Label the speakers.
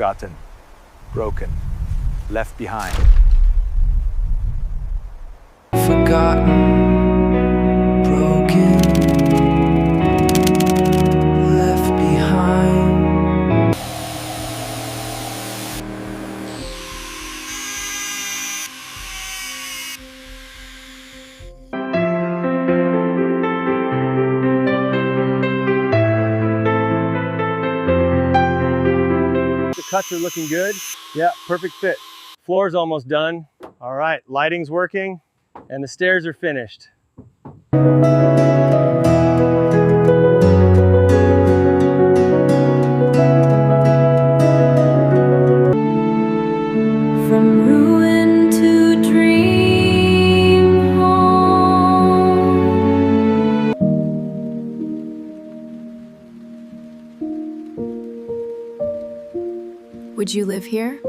Speaker 1: forgotten, broken, left behind.
Speaker 2: Forgotten, broken, left behind.
Speaker 1: The cuts are looking good. Yeah, perfect fit. Floor's almost done. All right, lighting's working, and the stairs are finished.
Speaker 3: From ruin to dream home. Would you live here?